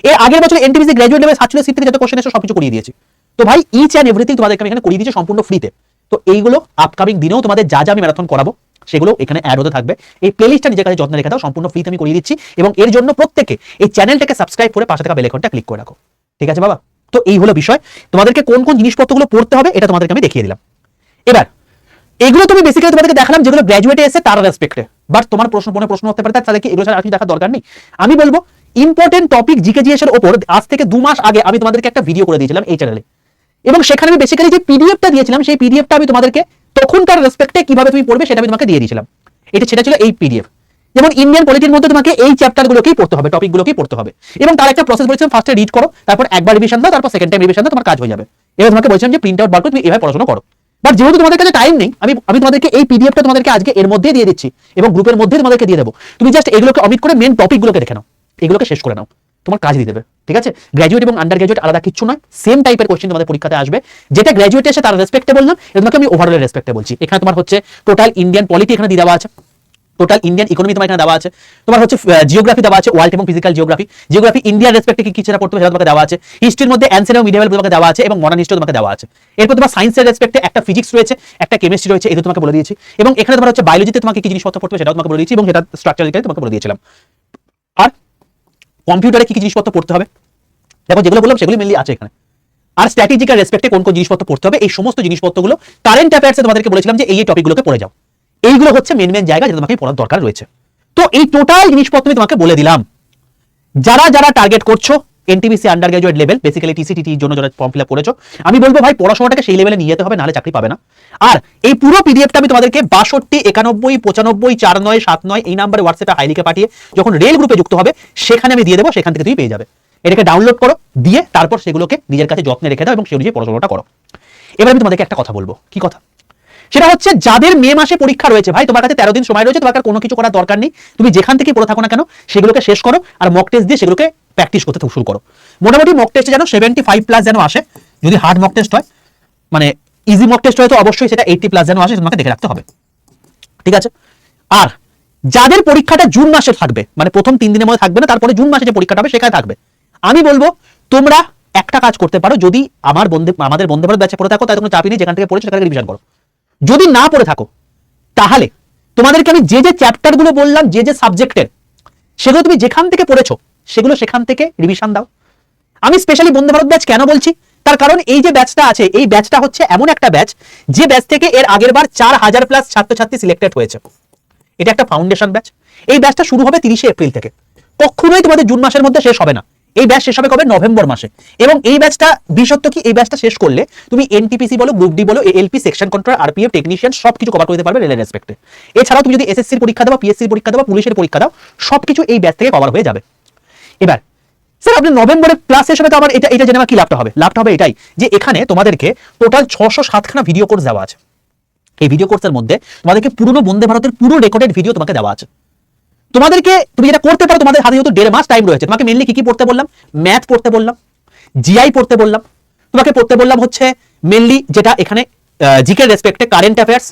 এর আগের বছর এনটিপিসি গ্র্যাজুয়েট লেভেল 47 শিফট থেকে যাতে কোশ্চেন আছে সবকিছু করিয়ে দিয়েছি। তো ভাই ইচ অ্যান্ড এভরিথিং তোমাদেরকে আমি এখানে করিয়ে দিয়েছি সম্পূর্ণ ফ্রিতে। তো এইগুলো আপকামিং দিনেও তোমাদের যা যা আমি ম্যারাথন করাবো সেগুলো এখানে অ্যাড হতে থাকবে। এই প্লেলিস্টটা নিজের কাছে যত্ন রেখে দাও, সম্পূর্ণ ফ্রিতে আমি করিয়ে দিচ্ছি। এবং এর জন্য প্রত্যেকে এই চ্যানেলটাকে সাবস্ক্রাইব করে 5 টাকা বেল আইকনটা ক্লিক করে রাখো, ঠিক আছে বাবা? তো এই হলো বিষয়, তোমাদেরকে কোন কোন জিনিসপত্রগুলো পড়তে হবে এটা তোমাদেরকে আমি দেখিয়ে দিলাম। এবার এগুলো তুমি বেসিক্যালি তোমাদেরকে দেখালাম যেগুলো গ্র্যাজুয়েটে এসে তার রেসপেক্টে, বাট তোমার প্রশ্ন হতে পারে তাদেরকে এগুলো ছাড়া আর কিছু দেখার দরকার নেই। আমি বলবো ইম্পর্টেন্ট টপিক জিকে জিএস এর উপর আজ থেকে 2 মাস আগে আমি তোমাদেরকে একটা ভিডিও করে দিয়েছিলাম এই চ্যানেলে, এবং সেখানে আমি বেসিক্যালি যে পিডিএফটা দিয়েছিলাম সেই পিডিএফটা আমি তোমাদেরকে তখনকার রেসপেক্টে কিভাবে তুমি পড়বে সেটা আমি তোমাকে দিয়ে দিয়েছিলাম। সেটা ছিল এই পিডিএফ। যেমন ইন্ডিয়ান পলিটির মধ্যে তোমাকে এই চ্যাপ্টারগুলোকেই পড়তে হবে, টপিকগুলোকেই পড়তে হবে, এবং তার একটা প্রসেস বলেছিলাম ফার্স্টে রিড করো, তারপর একবার রিভিশন দাও, তারপর সেকেন্ড টাইম রিভিশন দাও, তোমার কাজ হয়ে যাবে। এবার তোমাকে বলছিলাম যে প্রিন্ট আউট বার করে তুমি এভাবে পড়াশোনা করো। বাট যেহেতু তোমাদের কাছে টাইম নেই, আমি তোমাদেরকে এই পিডিএফটা তোমাদেরকে আজকে এর মধ্যে দিয়ে দিচ্ছি এবং গ্রুপের মধ্যে তোমাদেরকে দিয়ে দেবো। তুমি জাস্ট এগুলোকে অমিট করে মেন টপিকগুলোকে দেখে নাও, এগুলোকে শেষ করে নাও, তোমার কাজ দিয়ে দেবে, ঠিক আছে? গ্র্যাজুয়েট এবং আন্ডার গ্র্যাজুয়েট আলাদা কিছু নয়, সেম টাইপের কোশ্চেন তোমাদের পরীক্ষাতে আসবে। যেটা গ্র্যাজুয়েট এসে তার রেসপেক্টে বললাম, এটা তোমাকে আমি ওভারঅল রেসপেক্টে বলছি। এখানে তোমার হচ্ছে টোটাল ইন্ডিয়ান পলিটি এখানে দিয়ে দেওয়া আছে, টোটাল ইন্ডিয়ান ইকোনমি তোমার এখানে দেওয়া আছে, তোমার হচ্ছে জিওগ্রাফি দেওয়া আছে, ওয়ার্ল্ড এবং ফিজিক্যাল জিওগ্রাফি, জিওগ্রাফি ইন্ডিয়ার রেসপেক্টে কি সেটা পড়তে হবে সেটা তোমাকে দেওয়া আছে, হিস্ট্রির মধ্যে অ্যানসিয়েন্ট এবং মিডিয়েভাল তোমাকে দেওয়া আছে এবং মডার্ন হিস্ট্রি তোমাকে দেওয়া আছে। এরপর তোমার সায়েন্সের রেসপেক্টে একটা ফিজিক্স রয়েছে, একটা কেমিস্ট্রি রয়েছে, এটা তোমাকে বলে দিয়েছি, এবং এখানে তোমার হচ্ছে বায়োলজিতে তোমাকে কি জিনিসপত্র পড়তে হবে সেটাও তোমাকে বলে দিয়েছি এবং সেটা স্ট্রাকচারালি তোমাকে বলে দিয়েছিলাম। আর কম্পিউটারে কি জিনিসপত্র পড়তে হবে দেখো যেগুলো বললাম সেগুলো মেনলি আছে এখানে। আর স্ট্র্যাটেজিক্যাল রেসপেক্টে কোন কোন জিনিসপত্র পড়তে হবে এই সমস্ত জিনিসপত্রগুলো কারেন্ট অ্যাফেয়ার্সে তোমাদেরকে বলেছিলাম যে এই টপিকগুলোকে পড়ে যাও। এইগুলো হচ্ছে মেন মেন জায়গা যেটা তোমাকে পড়ার দরকার রয়েছে। তো এই টোটাল জিনিসপত্র আমি তোমাকে বলে দিলাম। যারা যারা টার্গেট করছো NTPC undergraduate level, basically টিসিটির জন্য যারা ফর্ম ফিল আপ করেছো, আমি বলবো ভাই পড়াশোনাটাকে সেই লেভেলে নিয়ে যেতে হবে, নাহলে চাকরি পাবে না। আর এই পুরো পিডিএফটা আমি তোমাদেরকে 62, 91, 95, 49, 79 এই নাম্বারে হোয়াটসঅ্যাপে হাইলিকে পাঠিয়ে যখন রেল গ্রুপে যুক্ত হবে সেখানে আমি দিয়ে দেবো, সেখান থেকে তুমি পেয়ে যাবে। এটাকে ডাউনলোড করো, দিয়ে তারপর সেগুলোকে নিজের কাছে যত্নে রেখে দাও এবং সেই অনুযায়ী পড়াশোনাটা করো। এবার আমি তোমাদেরকে একটা কথা বলবো, কি কথা? সেটা হচ্ছে যাদের মে মাসে পরীক্ষা রয়েছে ভাই, তোমার কাছে 13 দিন সময় রয়েছে, তোমার কোনো কিছু করার দরকার নেই, তুমি যেখান থেকে পড়ে থাকো না কেন সেগুলোকে শেষ করো আর মক টেস্ট দিয়ে সেগুলোকে প্র্যাকটিস করতে শুরু করো। মোটামুটি মক টেস্টে যেন 75+ যেন আসে, যদি হার্ড মক টেস্ট হয়, মানে ইজি মক টেস্ট হয় তো অবশ্যই সেটা 80+ যেন আসে, তোমাকে দেখে রাখতে হবে, ঠিক আছে? আর যাদের পরীক্ষাটা জুন মাসে থাকবে, মানে প্রথম 3 দিনের মধ্যে থাকবে না, তারপরে জুন মাসে যে পরীক্ষাটা হবে সেখানে থাকবে, আমি বলবো তোমরা একটা কাজ করতে পারো, যদি আমাদের বন্দে ভারত ব্যাচে পড়ে থাকো তাই কোনো চাপই নেই, যেখান থেকে পড়েছো সেখানে রিভিশন করো। যদি না পড়ে থাকো তাহলে তোমাদেরকে আমি যে যে চ্যাপ্টারগুলো বললাম, যে যে সাবজেক্টের, সেগুলো তুমি যেখান থেকে পড়েছো সেগুলো সেখান থেকে রিভিশন দাও। আমি স্পেশালি বন্দে ভারত ব্যাচ কেন বলছি, তার কারণ এই যে ব্যাচটা আছে এই ব্যাচটা হচ্ছে এমন একটা ব্যাচ যে ব্যাচ থেকে এর আগের বার 4000+ ছাত্রছাত্রী সিলেক্টেড হয়েছে। এটা একটা ফাউন্ডেশন ব্যাচ। এই ব্যাচটা শুরু হবে 30 এপ্রিল থেকে, কখনোই তোমাদের জুন মাসের মধ্যে শেষ হবে না। এই ব্যাচ শেষ হবে কবে? নভেম্বর মাসে। এবং এই ব্যাচটা বিশেষত্ব কি, এই ব্যাচটা শেষ করলে তুমি এনটিপিসি বলো, গ্রুপ ডি বলো, ALP, section control, RPF, technician সবকিছু কভার করতে পারবে রেলের রেসপেক্টে। এছাড়াও তুমি যদি এসএসসির পরীক্ষা দাও, পিএসসির পরীক্ষা দাও, পুলিশের পরীক্ষা দাও, সবকিছু এই ব্যাচ থেকে কভার হয়ে যাবে। এবার স্যার আপনি নভেম্বরে ক্লাস শেষ হবে তো আমার এটা জেনে আমার কি লাভটা হবে? লাভটা হবে এটাই যে এখানে তোমাদেরকে টোটাল 607খানা ভিডিও কোর্স দেওয়া আছে। এই ভিডিও কোর্সের মধ্যে তোমাদেরকে পুরনো বন্দে ভারতের পুরো রেকর্ডেড ভিডিও তোমাকে দেওয়া আছে। তোমাদেরকে তুমি যেটা করতে পারো, তোমাদের হাতে যেহেতু 1.5 মাস টাইম রয়েছে, তোমাকে মেনলি কি কি পড়তে বললাম? ম্যাথ পড়তে বললাম, জিআই পড়তে বললাম, তোমাকে পড়তে বললাম হচ্ছে মেনলি যেটা এখানে জিকে রেসপেক্টে কারেন্ট অ্যাফেয়ার্স,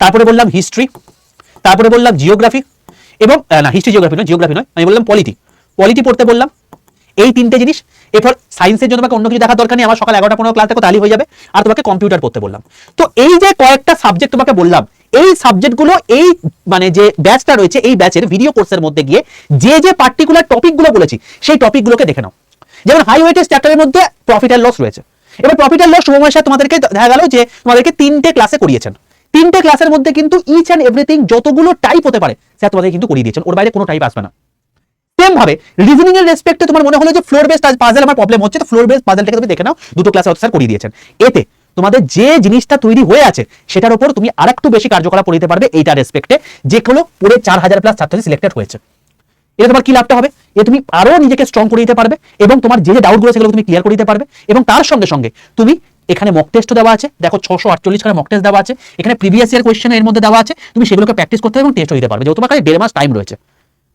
তারপরে বললাম হিস্ট্রি, তারপরে বললাম জিওগ্রাফি, এবং না হিস্ট্রি জিওগ্রাফি নয়, আমি বললাম পলিটি পড়তে বললাম। এই 3টে জিনিস। এরপর সায়েন্সের জন্য তোমাকে অন্য কিছু দেখার দরকার নেই, আমার সকাল 11টা-15 ক্লাস দেখো তাহলেই হয়ে যাবে। আর তোমাকে কম্পিউটার পড়তে বললাম। তো এই যে কয়েকটা সাবজেক্ট তোমাকে বললাম, এই সাবজেক্টগুলো এই মানে যে ব্যাচটা রয়েছে এই ব্যাচের ভিডিও কোর্সের মধ্যে গিয়ে যে যে পার্টিকুলার টপিকগুলো বলেছি সেই টপিকগুলোকে দেখে নাও। যেমন হাই ওয়েটেজ চ্যাপ্টারের মধ্যে প্রফিট এন্ড লস রয়েছে। এবার profit and loss Shubhamoy sir তোমাদেরকে দেখা গেল যে তোমাদেরকে 3টে ক্লাসে করিয়েছেন। 3টে ক্লাসের মধ্যে কিন্তু ইচ এন্ড এভরিথিং যতগুলো টাইপ হতে পারে স্যার তোমাদের কিন্তু করিয়ে দিয়েছেন, ওর বাইরে কোনো টাইপ আসবে না। সেম ভাবে রিজনিং এর রেসপেক্টে তোমার মনে হলো যে ফ্লোর বেসড পাজল আমার প্রবলেম হচ্ছে, তো ফ্লোর বেসড পাজলটাকে তুমি দেখে নাও, 2টো ক্লাসে স্যার করিয়ে দিয়েছেন। এতে তোমাদের যে জিনিসটা তৈরি হয়ে আছে সেটার উপর তুমি আরেকটু বেশি কার্যকলাপ করে দিতে পারবে এইটা রেসপেক্টে, যেগুলো পড়ে 4000+ ছাত্রছাত্রী সিলেক্টেড হয়েছে। এটা তোমার কি লাভটা হবে? এ তুমি আরো নিজেকে স্ট্রং করে দিতে পারবে এবং তোমার যে যে ডাউটগুলো সেগুলো তুমি ক্লিয়ার করে দিতে পারবে। এবং তার সঙ্গে সঙ্গে তুমি এখানে মক টেস্টও দেওয়া আছে, দেখো 648 খানা মক টেস্ট দেওয়া আছে, এখানে প্রিভিয়াস ইয়ার কোয়েশ্চেন এর মধ্যে দেওয়া আছে, তুমি সেগুলোকে প্র্যাকটিস করতে এবং টেস্টও দিতে পারবে, যেহেতু তোমার কাছে 1.5 মাস টাইম রয়েছে।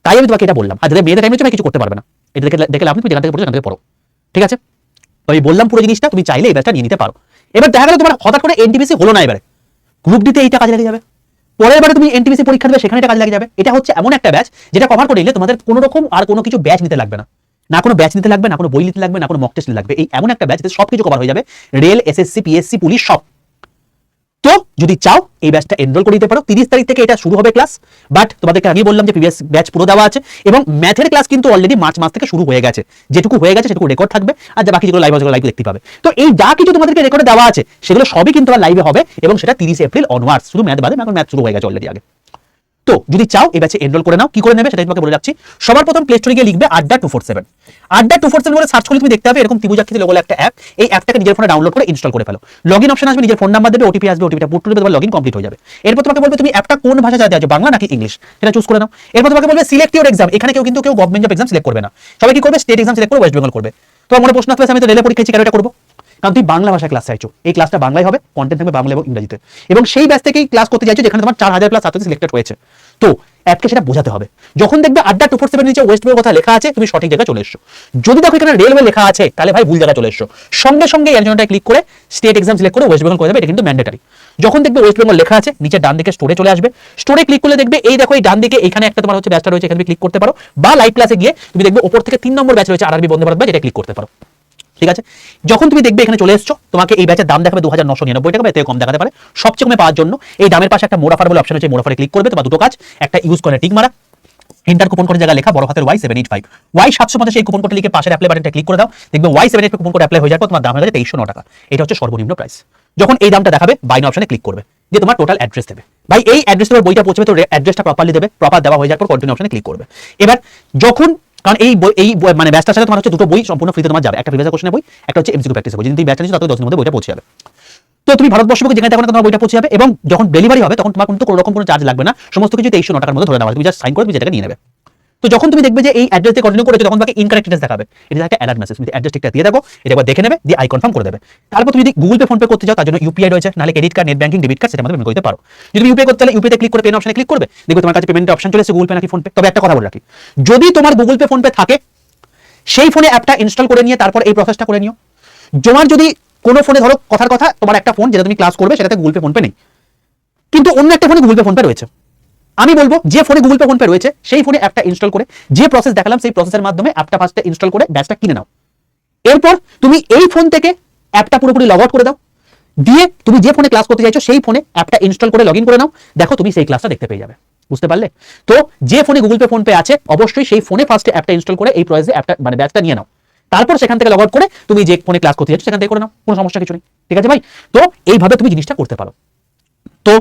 তাই আমি তোমাকে এটা বললাম। আর যাদের মেয়েদের টাইম রয়েছে কিছু করতে পারবে না, এটা দেখে আপনি যেখান থেকে পড়ছো সেখান থেকে পড়ো, ঠিক আছে? আমি বললাম পুরো জিনিসটা, তুমি চাইলে এই ব্যাচটা নিয়ে নিতে পারো। এবার দেখা গেল তোমার হঠাৎ করে এনটিপিসি হলো না, এবারে গ্রুপ ডিতে এইটা কাজে লেগে যাবে, পরের বারে তুমি এনটিপিসি পরীক্ষা দেবে সেখানে এটা কাজে লেগে যাবে। এটা হচ্ছে এমন একটা ব্যাচ যেটা কভার করে নিলে তোমাদের কোনো রকম আর কোনো কিছু ব্যাচ নিতে লাগবে না, না কোনো ব্যাচ নিতে লাগবে, না কোনো বই নিতে লাগবে, না কোনো মক টেস্ট নিতে লাগবে। এই এমন একটা ব্যাচ যেটা সবকিছু কভার হয়ে যাবে, রেল, এসএসসি, পিএসসি, পুলিশ সব। তো যদি চাও এই ব্যাচটা এনরোল করে দিতে পারো। 30 তারিখ থেকে এটা শুরু হবে ক্লাস, বাট তোমাদেরকে আগেই বললাম যে প্রিভিয়াস ব্যাচ পুরো দেওয়া আছে এবং ম্যাথের ক্লাস কিন্তু অলরেডি মার্চ মাস থেকে শুরু হয়ে গেছে। যেটুকু হয়ে গেছে সেটুকু রেকর্ড থাকবে, আর যা বাকি যেগুলো লাইভ আছে লাইভ দেখতে পাবে। তো এই যা কিছু তোমাদেরকে রেকর্ডে দেওয়া আছে সেগুলো সবই কিন্তু লাইভে হবে এবং সেটা 30 এপ্রিল অনওয়ার্ডস, শুধু ম্যাথ বাদে, এখন ম্যাথ শুরু হয়ে গেছে অলরেডি আগে। তো যদি চাও এই ব্যাচে এনরোল করে নাও, কি করে নেবে সেটা তোমাকে বলে যাচ্ছি। সবার প্রথম প্লে স্টোরে গিয়ে লিখবে আড্ডা 247। আড্ডা 247 বলে সার্চ করলে তুমি দেখতে পাবে এরকম ত্রিভুজাকৃতি লোগো একটা অ্যাপ। এই অ্যাপটাকে নিজের ফোনে ডাউনলোড করে ইনস্টল করে ফেলো। লগইন অপশন আসবে, নিজের ফোন নাম্বার দেবে, ওটিপি আসবে, ওটিপিটা পুট করে দেবে, তোমার লগইন কমপ্লিট হয়ে যাবে। এরপর তোমাকে বলবে তুমি অ্যাপটা কোন ভাষায় চালাতে চাও, বাংলা নাকি ইংলিশ, সেটা চুজ করে নাও। এরপর তোমাকে বলবে সিলেক্ট ইওর এক্সাম। এখানে কেউ গভর্নমেন্ট জব এক্সাম সিলেক্ট করবে না, সবাই কি করবে স্টেট এক্সাম সিলেক্ট করে ওয়েস্ট বেঙ্গল করবে। তোমার মনে প্রশ্ন আসবে আমি তো রেলে পরীক্ষা কেন এটা করবো? কারণ তুমি বাংলা ভাষায় ক্লাস চাইছো, এই ক্লাসটা বাংলায় হবে, কন্টেন্ট থাকবে বাংলা এবং ইংরেজিতে, এবং সেই ব্যাচ থেকেই ক্লাস করতে চাইছো যেখানে তোমার 4000+ ছাত্র সিলেক্টেড হয়েছে। তো অ্যাপকে সেটা বোঝাতে হবে। যখন দেখবে আড্ডা 247 নিচে ওয়েস্ট বেঙ্গল কথা লেখা আছে, তুমি সঠিক জায়গায় চলে এসছো। যদি দেখো এখানে রেলওয়ে লেখা আছে, তাহলে ভাই ভুল জায়গায় চলে এসছো। সঙ্গে সঙ্গে এর জন্যটা ক্লিক করে স্টেট এক্সাম সিলেক্ট করে ওয়েস্ট বেঙ্গল করে দেবে, এটা কিন্তু ম্যান্ডেটারি। যখন দেখবে ওয়েস্ট বেঙ্গল লেখা আছে, নিচে ডান দিকে স্টোরে চলে আসবে, স্টোরে ক্লিক করলে দেখবে এই দেখো এই ডান দিকে এখানে একটা তোমার হচ্ছে ব্যাচটা রয়েছে, এখানে ক্লিক করতে পারো, বা লাইভ ক্লাসে গিয়ে তুমি দেখবে উপর থেকে 3 নম্বর ব্যাচ রয়েছে আরআরবি বন্দে ভারত ব্যাচ, এটা ক্লিক করতে পারো। ঠিক আছে, যখন তুমি দেখবে এখানে চলে এসছো, তোমাকে এই ব্যাচের দাম দেখাবে 2999 টাকা, এতে কম দেখাতে পারে। সবচেয়ে কমে পাওয়ার জন্য এই দামের পাশে একটা মোড অফার বলে অপশন আছে, মোড অফারে ক্লিক করবে। তোমার দুটো কাজ, একটা ইউজ করে টিক মারা, এন্টার কুপন কোড জায়গা লেখা বড় হাতের Y785 Y750 এই কুপন কোডে লিখে পাশের অ্যাপ্লাই বাটনটা ক্লিক করে দাও, দেখবে Y785 কুপন কোড অ্যাপ্লাই হয়ে যাবে, তোমার দাম হয়ে যাবে 2309 টাকা। এটা হচ্ছে সর্বনিম্ন প্রাইস। যখন এই দামটা দেখাবে, বাই নাও অপশনে ক্লিক করবে, যে তোমার টোটাল অ্যাড্রেস দেবে। ভাই এই অ্যাড্রেস তোমার বইটা পৌঁছবে, তো অ্যাড্রেসটা প্রপারলি দেবে, প্রপার দেওয়া হয়ে যাওয়ার পর কন্টিনিউ অপশনে ক্লিক করবে। এবার যখন, কারণ এই মানে ব্যাচটার সাথে তোমার হচ্ছে দুটো বই সম্পূর্ণ ফ্রিতে তোমার যাবে, একটা প্রিভিয়াস কোশ্চেনের বই, একটা হচ্ছে এমসিকিউ প্র্যাকটিসের বই। যদি তুমি ব্যাচটা নিচ্ছো তাহলে 10 দিনের মধ্যে বইটা পৌঁছে যাবে। তো তুমি ভারতবর্ষকে যেখানে দেখো না তোমার বইটা পৌঁছে যাবে, এবং যখন ডেলিভারি হবে তখন তোমার কিন্তু কোনো রকম কোনো চার্জ লাগবে না, সমস্ত কিছু 2309 টাকার মধ্যে ধরে নেওয়া হবে, তুমি জাস্ট সাইন করে তুমি যেটাকে নিয়ে নেবে। তো যখন তুমি দেখবে যে এই অ্যাড্রেস দিয়ে কন্টিনিউ করেছো, তখন তোমাকে ইনকারেক্ট অ্যাড্রেস দেখাবে, এটা একটা অ্যালার্ট মেসেজ, তুমি অ্যাড্রেস ঠিকঠাক দিয়ে দেখো, এটা একবার দেখে নেবে, দিয়ে আই কনফার্ম করে দেবে। তারপর তুমি যদি গুগল পে ফোন পে করতে চাও, তার জন্য ইউপিআই রয়েছে, নাহলে credit card, net banking, debit card, সেটা মধ্যে পেমেন্ট করতে পারো। যদি ইউপিআই করতে চাইলে ইউপিআই তে ক্লিক করে পেন অপশনে ক্লিক করবে, দেখবে তোমার কাছে পেমেন্টের অপশন চলে এসেছে, গুগল পে নাকি ফোন পে। তবে একটা কথা বলে রাখি, যদি তোমার গুগল পে ফোন পে থাকে, সেই ফোনে অ্যাপটা ইনস্টল করে নিয়ে তারপর এই প্রসেসটা করে নিও। তোমার যদি কোনো ফোনে ধরো কথার কথা তোমার একটা ফোন যেটা তুমি ক্লাস করবে সেটাতে গুগল পে ফোন পে নেই, কিন্তু অন্য একটা ফোনে গুগল পে ফোন পে রয়েছে, আমি বলবো যে ফোনে গুগল পে ফোন পে রয়েছে সেই ফোনে অ্যাপটা ইনস্টল করে, যে প্রসেস দেখালাম সেই প্রসেসের মাধ্যমে অ্যাপটা ফার্স্টে ইনস্টল করে ব্যাচটা কিনে নাও। এরপর তুমি এই ফোন থেকে অ্যাপটা পুরোপুরি লগ আউট করে দাও, দিয়ে তুমি যে ফোনে ক্লাস করতে চাইছো সেই ফোনে অ্যাপটা ইনস্টল করে লগইন করে নাও, দেখো তুমি সেই ক্লাসটা দেখতে পেয়ে যাবে। বুঝতে পারলে? তো যে ফোনে গুগল পে ফোন পে আছে, অবশ্যই সেই ফোনে ফার্স্টে অ্যাপটা ইনস্টল করে এই প্রসেসে অ্যাপটা মানে ব্যাচটা নিয়ে নাও, তারপর সেখান থেকে লগ আউট করে তুমি যে ফোনে ক্লাস করতে যাচ্ছ সেখান থেকে করে নাও, কোনো সমস্যা কিছু নেই। ঠিক আছে ভাই? তো এইভাবে তুমি জিনিসটা করতে পারো। তো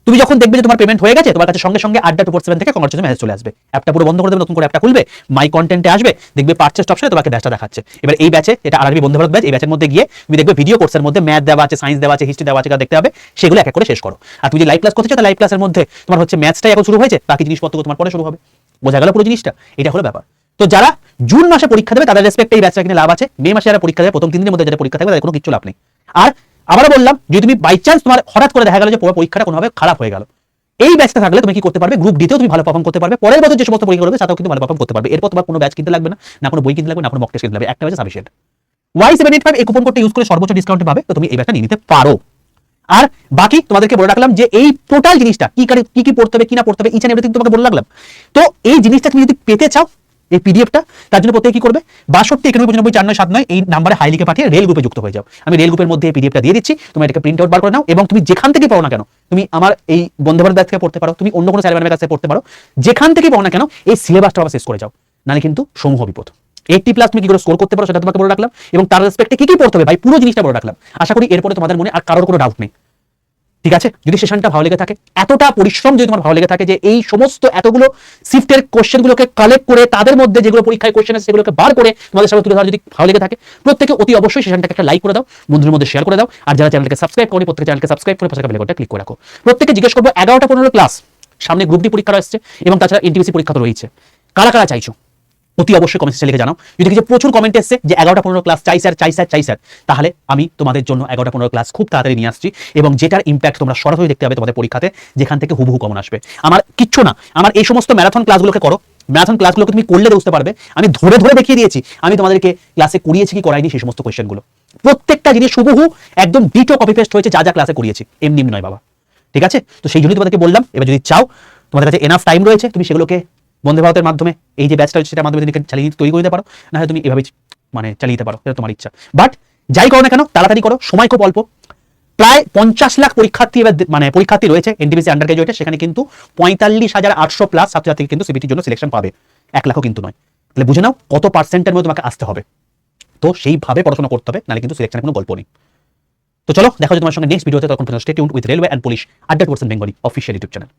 তুমি যখন দেখবে যে তোমার পেমেন্ট হয়ে গেছে, তোমার কাছে সঙ্গে সঙ্গে আড্ডা 247 থেকে কংগ্রেচুলেশন মেসেজ চলে আসবে, অ্যাপটা পুরো বন্ধ করে দেবে, নতুন করে অ্যাপটা খুলবে, মাই কন্টেন্টে আসবে, দেখবে পারচেজ অপশনে তোমাকে ব্যাচটা দেখাচ্ছে। এবার এই ব্যাচে, এটা আরআরবি বন্দে ভারত ব্যাচ, এই ব্যাচের মধ্যে গিয়ে তুমি দেখবে ভিডিও কোর্সের মধ্যে ম্যাথ দেওয়া আছে, সায়েন্স দেওয়া আছে, হিস্ট্রি দেওয়া আছে, দেখতে হবে, সেগুলো এক এক করে শেষ করো। আর তুমি যে লাইভ ক্লাস করতে চাও, তাহলে লাইভ ক্লাসের মধ্যে তোমার হচ্ছে ম্যাথসটাই এখন শুরু হয়েছে, বাকি জিনিসপত্র তোমার পরে শুরু হবে। বোঝা গেল পুরো জিনিসটা? এটা হলো ব্যাপার। তো যারা জুন মাসে পরীক্ষা দেবে তাদের রেসপেক্ট এই ব্যাচটা কিনে লাভ আছে, মে মাসে যারা পরীক্ষা দেবে প্রথম 3 দিনের মধ্যে যারা পরীক্ষা থাকবে তাদের কোনো কিছু লাভ নেই। আর আবারও বললাম, যদি তুমি বাই চান্স তোমার হঠাৎ করে দেখা গেল যে পরীক্ষাটা কোনোভাবে খারাপ হয়ে গেল, এই ব্যাচটা থাকলে তুমি কি করতে পারবে, গ্রুপ ডিতেও তুমি ভালো পারফর্ম করতে পারবে, পরের বছর যে সমস্ত পরীক্ষা করবে তাতেও কিন্তু ভালো পারফর্ম করতে পারবে। এরপর তোমার কোনো ব্যাচ কিনতে লাগবে না, না কোনো বই কিনতে লাগবে না, কোনো মক টেস্ট কিনতে লাগবে, একটা ব্যাচে সাফিসিয়েন্ট। Y785 এই কুপন কোডটা ইউজ করে সর্বোচ্চ ডিসকাউন্টে পাবে, তো তুমি এই ব্যাচটা নিয়ে নিতে পারো। আর বাকি তোমাদেরকে বলে রাখলাম যে এই টোটাল জিনিসটা কি কি পড়তে হবে, কি না পড়তে হবে, ইচ এন্ড এভরিথিং তোমাকে বলে রাখলাম। তো এই জিনিসটা তুমি যদি পেতে চাও, এই পিডিএফটা, তার জন্য প্রত্যেকে কি করবে, 62 91 95 4979 এই নাম্বারে হাই লিখে পাঠিয়ে রেল গ্রুপে যুক্ত হয়ে যাও। আমি রেল গ্রুপের মধ্যে এই পিডিএফটা দিয়ে দিচ্ছি, তুমি এটাকে প্রিন্ট আউট বার করে নাও, এবং তুমি যেখান থেকে পাও না কেন, তুমি আমার এই বন্দে ভারত ব্যাচ থেকে পড়তে পারো, তুমি অন্য কোনো স্যার ম্যাডামের কাছে পড়তে পারো, যেখান থেকে পাও না কেন এই সিলেবাসটা আবার শেষ করে যাও, নাহলে কিন্তু সমূহ বিপদ। 80+ তুমি কি করে স্কোর করতে পারো সেটা তোমাকে বলে রাখলাম, এবং তার রেসপেক্টে কি কি পড়তে হবে ভাই পুরো জিনিসটা বলে রাখলাম। আশা করি এরপরে তোমাদের মনে আর কারোর কোনো ডাউট নেই। ঠিক আছে? যদি সেশনটা ভালো লেগে থাকে, এতটা পরিশ্রম যদি তোমার ভালো লেগে থাকে, যে এই সমস্ত এতগুলো শিফটের কোশ্চেনগুলোকে কালেক্ট করে তাদের মধ্যে যেগুলো পরীক্ষায় কোশ্চেন আছে সেগুলোকে বার করে তোমাদের সামনে তুলে ধরা যদি ভালো লেগে থাকে, প্রত্যেকে অতি অবশ্যই সেশনটাকে একটা লাইক করে দাও, বন্ধুদের মধ্যে শেয়ার করে দাও, আর যারা চ্যানেলটাকে সাবস্ক্রাইব করেনি প্রত্যেকে চ্যানেলকে সাবস্ক্রাইব করে পাশে বেল আইকনটা ক্লিক করে রাখো। প্রত্যেকে জিজ্ঞেস করবো 11টা 15 ক্লাস সামনে গ্রুপ ডি পরীক্ষা আসছে, এবং তাছাড়া এনটিপিসি পরীক্ষা তো রয়েছে, কারা কারা চাইছো অতি অবশ্যই কমেন্ট সেকশনে লিখে জানাও। যদি কিছু প্রচুর কমেন্ট এসছে যে 11টা 15 ক্লাস চাই স্যার, তাহলে আমি তোমাদের জন্য 11টা 15 ক্লাস খুব তাড়াতাড়ি নিয়ে আসছি, এবং যেটার ইম্প্যাক্ট তোমরা সরাসরি দেখতে পাবে তোমাদের পরীক্ষাতে, যেখান থেকে হুবহু কমন আসবে। আমার কিচ্ছু না, আমার এই সমস্ত ম্যারাথন ক্লাসগুলোকে করো, ম্যারাথন ক্লাসগুলোকে তুমি করলে বুঝতে পারবে, আমি ধরে ধরে দেখিয়ে দিয়েছি আমি তোমাদেরকে ক্লাসে করিয়েছি কি করাইনি সেই সমস্ত কোয়েশ্চেনগুলো, প্রত্যেকটা জিনিস হুবহু একদম ডিটো কপি পেস্ট হয়েছে যা যা ক্লাসে করিয়েছি, এমনি নয় বাবা। ঠিক আছে? তো সেই জন্যই তোমাদেরকে বললাম, এবার যদি চাও তোমাদের কাছে এনাফ টাইম রয়েছে, তুমি সেগুলোকে বন্দে ভারতের মাধ্যমে এই যে ব্যাচটা সেটার মাধ্যমে তুমি চালিয়ে তৈরি করে দিতে পারো, না হয় তুমি এভাবে মানে চালিয়ে দিতে পারো, এটা তোমার ইচ্ছা। বাট যাই করো না কেন তাড়াতাড়ি করো, সময় খুব অল্প, প্রায় 50 লাখ পরীক্ষার্থী এবার মানে পরীক্ষার্থী রয়েছে এনটিপিসি আন্ডার গ্রাজুয়েটে, সেখানে কিন্তু 45,800+ ছাত্রছাত্রী কিন্তু সিবিটির জন্য সিলেকশন পাবে, 1 লাখও কিন্তু নয়। তাহলে বুঝে নাও কত পার্সেন্টের মধ্যে তোমাকে আসতে হবে, তো সেইভাবে পড়াশোনা করতে হবে, নাহলে কিন্তু সিলেকশনের কোনো গল্প নেই। তো চলো দেখা হচ্ছে তোমার সঙ্গে নেক্সট ভিডিওতে, তখন stay tuned with railway and police আড্ডা 2% বেঙ্গলি অফিশিয়াল ইউটিউব চ্যানেল।